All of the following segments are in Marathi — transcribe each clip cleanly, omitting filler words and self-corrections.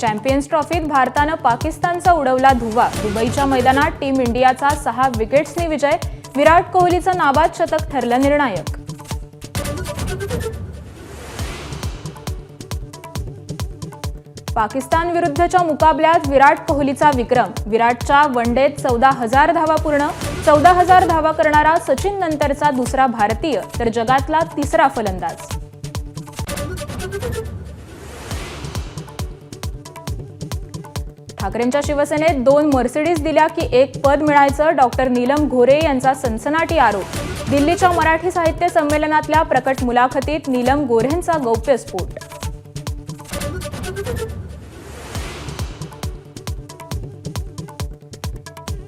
चॅम्पियन्स ट्रॉफीत भारतानं पाकिस्तानचा उडवला धुव्वा। दुबईच्या मैदानात टीम इंडियाचा 6 विकेट्सनी विजय। विराट कोहलीचं नाबाद शतक ठरलं निर्णायक। पाकिस्तान विरुद्धच्या मुकाबल्यात विराट कोहलीचा विक्रम। विराटच्या वनडेत 14,000 धावा पूर्ण। 14,000 धावा करणारा सचिन नंतरचा दुसरा भारतीय तर जगातला तिसरा फलंदाज। ठाकरेंच्या शिवसेनेत 2 मर्सिडीज दिल्या की 1 पद मिळायचं। डॉक्टर नीलम गोरे यांचा सनसनाटी आरोप। दिल्लीच्या मराठी साहित्य संमेलनातल्या प्रकट मुलाखतीत नीलम गोरेंचा गौप्यस्फोट।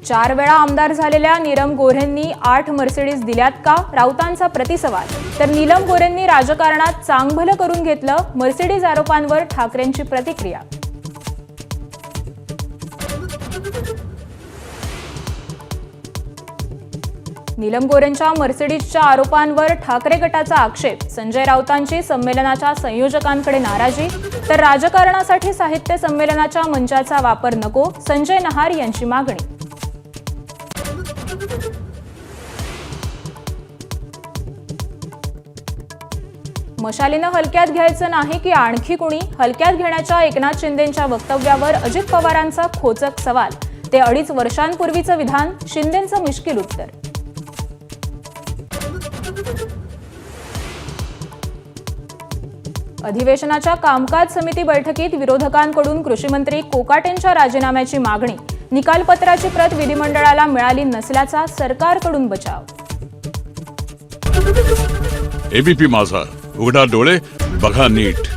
चार वेळा आमदार झालेल्या नीलम गोरेंनी 8 मर्सिडीज दिल्यात का? राऊतांचा प्रतिसवाल। तर नीलम गोरेंनी राजकारणात चांगभलं करून घेतलं। मर्सिडीज आरोपांवर ठाकरेंची प्रतिक्रिया। नीलम गोरेंच्या मर्सिडीजच्या आरोपांवर ठाकरे गटाचा आक्षेप। संजय राऊतांची संमेलनाच्या संयोजकांकडे नाराजी। तर राजकारणासाठी साहित्य संमेलनाच्या मंचाचा वापर नको, संजय नहार यांची मागणी। मशालीनं हलक्यात घ्यायचं नाही की आणखी कुणी? हलक्यात घेण्याच्या एकनाथ शिंदेंच्या वक्तव्यावर अजित पवारांचा खोचक सवाल। ते 2.5 वर्षांपूर्वीचं विधान, शिंदेंचं मिश्किल उत्तर। अधिवेशनाच्या कामकाज समिती बैठकीत विरोधकांकडून कृषीमंत्री कोकाटेंच्या राजीनाम्याची मागणी। निकालपत्राची प्रत विधिमंडळाला मिळाली नसल्याचा सरकारकडून बचाव। एबीपी माझा, उघडा डोळे बघा नीट।